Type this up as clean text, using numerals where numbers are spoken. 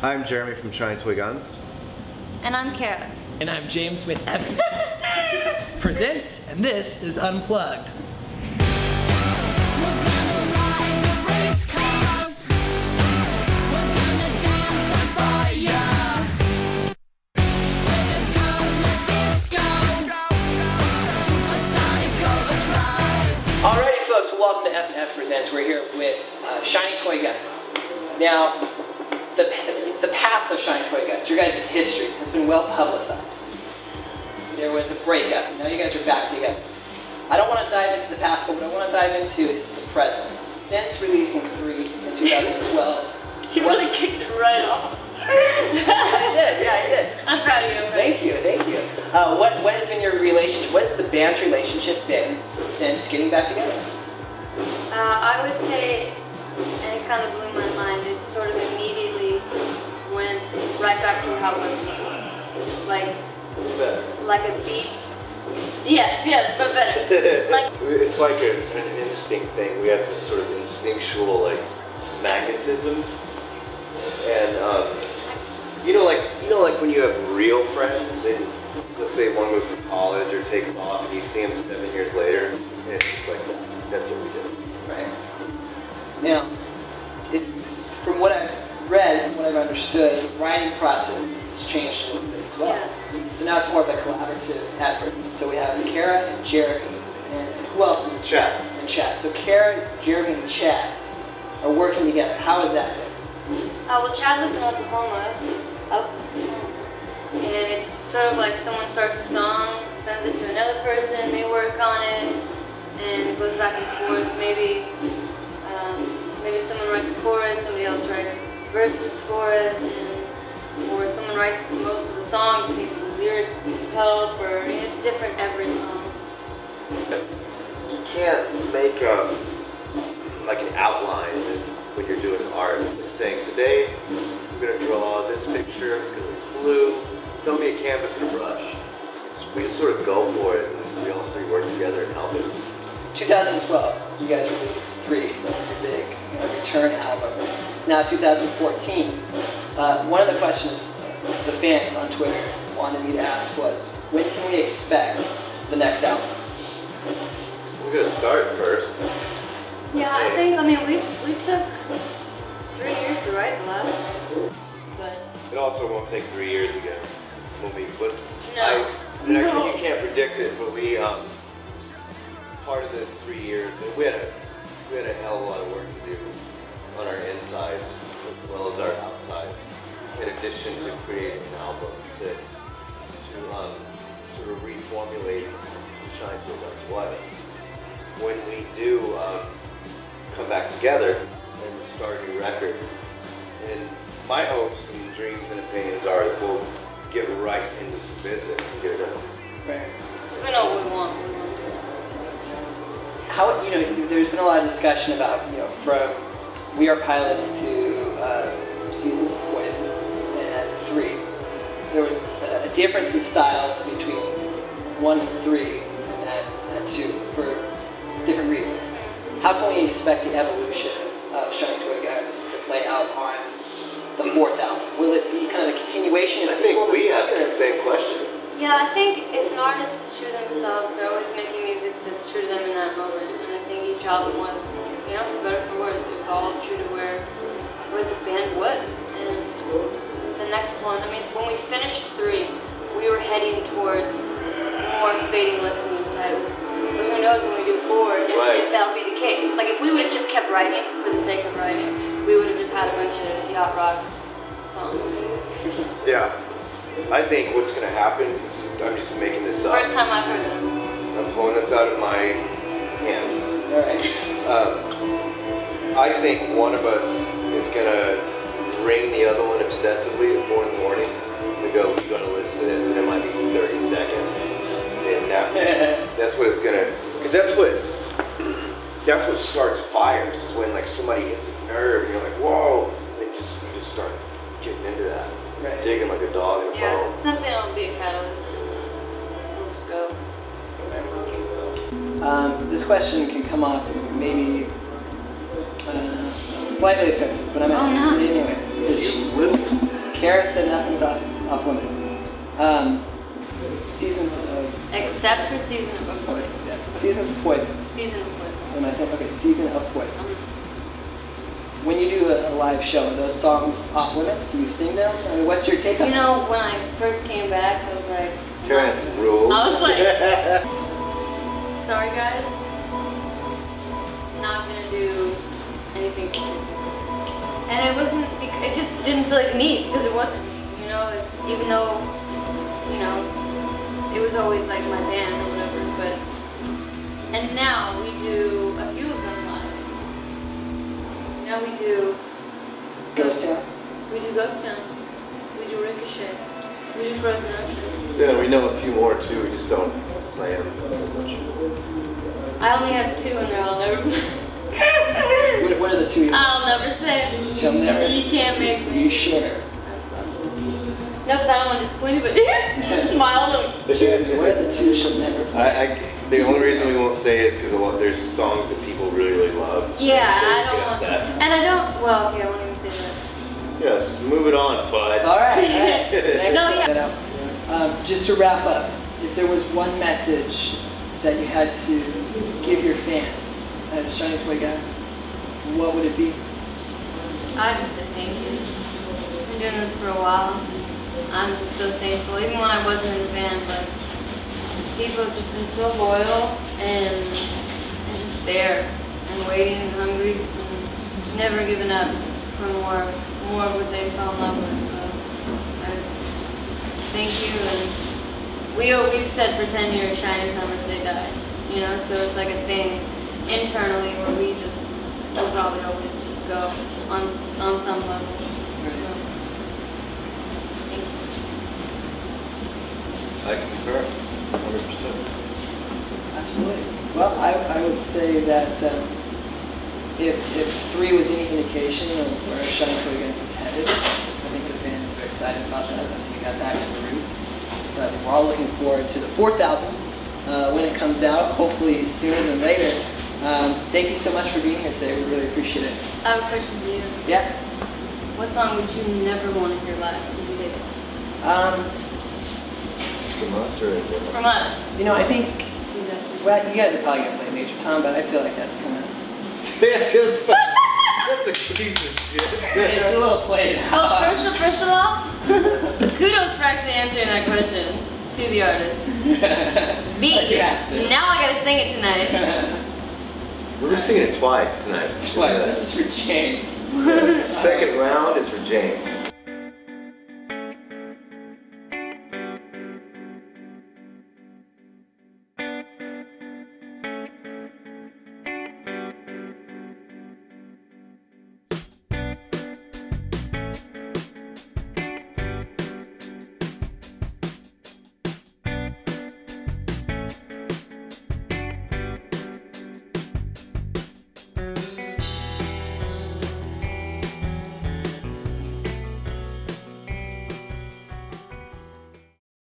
I'm Jeremy from Shiny Toy Guns. And I'm Carah. And I'm James with Evan Presents, and this is Unplugged. Alrighty folks, welcome to F&F Presents. We're here with Shiny Toy Guns. Now, the past of Shiny Toy Guns, your guys' history, has been well publicized. There was a breakup, now you guys are back together. I don't want to dive into the past, but what I want to dive into is the present. Since releasing 3 in 2012. You really kicked it right off. Yeah, I did. I'm proud of you. Thank you. What has been your relationship? What has the band's relationship been since getting back together? I would say, and it kind of blew my mind, it sort of immediately went right back to how it was before. Like a beat. Yes, but better. It's like an instinct thing. We have this sort of instinctual magnetism, and you know, like when you have real friends, and let's say one goes to college or takes off, and you see them 7 years later, and it's just like that's what we did. Right. Now, from what I've read, from what I've understood, the writing process has changed a little bit as well. Yeah. So now it's more of a collaborative effort. So we have Carah and Jeremy, and who else is Chad. And Chad. So Carah, Jeremy, and Chad are working together. How is that been? Well, Chad lives in Oklahoma. And it's sort of like someone starts a song, sends it to another person, they work on it, and it goes back and forth. Maybe someone writes a chorus, somebody else writes verses for it, or someone writes most of the songs, needs some lyric help, or it's different every song. You can't make like an outline when you're doing art. It's like saying, today I'm going to draw this picture, it's going to be blue, throw me a canvas and a brush. We just sort of go for it, and we all three work together and help it. 2012, you guys released 3, your big return album. It's now 2014. One of the questions the fans on Twitter wanted me to ask was, when can we expect the next album? We're going to start first. Yeah, I mean, we took 3 years to write the last one, but It also won't take 3 years again. We'll be, but No. You can't predict it, but we, part of the 3 years, we had a hell of a lot of work to do on our insides as well as our outsides, in addition to creating an album to sort of reformulate Shine Toy Guns was. When we do come back together and start a new record, and my hopes and dreams and opinions are that we'll get right into some business and get it done. Right. we know what we want. How, there's been a lot of discussion about, from We Are Pilots to Seasons of Poison and 3. There was a difference in styles between 1 and 3 and 2 for different reasons. How can we expect the evolution of Shiny Toy Guns to play out on the 4th album? Will it be kind of a continuation? I think we have the same question. Yeah, I think if an artist is true to themselves, they're always making music that's true to them in that moment. And I think each album was, for better or for worse, it was all true to where the band was. And the next one, when we finished 3, we were heading towards more fading listening type. But who knows when we do 4 if that'll be the case. Like if we would have just kept writing for the sake of writing, we would have just had a bunch of yacht rock songs. Yeah. I think what's going to happen, I'm just making this up. First time I've heard that. I'm pulling this out of my hands. Alright. I think one of us is going to ring the other one obsessively at 4 in the morning. We go, you got to listen to this, and it might be 30 seconds. And that's what it's going to, because that's what starts fires, is when somebody hits a nerve, and you're like, whoa, and you just start getting into that. Right. Digging like a dog in a bone. Yeah, something will be a catalyst. We'll just go. This question can come off maybe slightly offensive, but I'm going to answer it anyways. You little Carah said nothing's off limits. Seasons of... Except for Seasons of Poison. Yeah. Seasons of Poison. Season of Poison. Am I saying? Okay, Season of Poison. When you do a live show, are those songs off limits? Do you sing them? I mean, what's your take on You know, when I first came back, I was like... Carah's rules. I was like... Sorry, guys. Not gonna do anything for Season. And it wasn't... It just didn't feel like me, because it wasn't me. You know, it's... Even though, you know, it was always like my band or whatever, but... And now we do a few of them live. Now we do... Ghost Town? We do Ghost Town. We do Ricochet. We do Frozen Ocean. Yeah, we know a few more too, we just don't play them much. I only have 2 and they're all never What are the 2? I'll never say. Shall never. You can't make me. You share. No, because I don't want to disappoint you, but smile. Jeremy, what are the 2 shall never play? The only reason we won't say it is because there's songs that people really, really love. Yeah, They I don't get want upset. And I don't, well, okay, I won't even say that. Yeah, move it on, bud. Alright. Next No, one. yeah. Just to wrap up, if there was one message that you had to give your fans as Shiny Toy Guys, what would it be? I just said thank you. I've been doing this for a while. I'm just so thankful, even when I wasn't in the band, but people have just been so loyal and just there and waiting and hungry and never giving up for more of what they fell in love with. So thank you. And we've said for 10 years, Shiny Summers They Die. You know, so it's like a thing internally where we'll probably always just go on some level. So, thank you. I concur, 100%. Absolutely. Well, I would say that if 3 was any indication of where Shiny Toy Guys is headed, I think the fans are excited about that. I think we got back to the roots. So I think we're all looking forward to the 4th album when it comes out, hopefully sooner than later. Thank you so much for being here today. We really appreciate it. I have a question for you. Yeah? What song would you never want to hear live because you hate it? From us or From us. You know, I think, Exactly. well, you guys are probably going to play Major Tom, but I feel like that's kind of, That's a piece of shit. it's a little played out. Well, first of all, kudos for actually answering that question to the artist. B, Like you asked it. now I gotta sing it tonight. We're singing it twice tonight. Twice. This is for James. Second round is for James.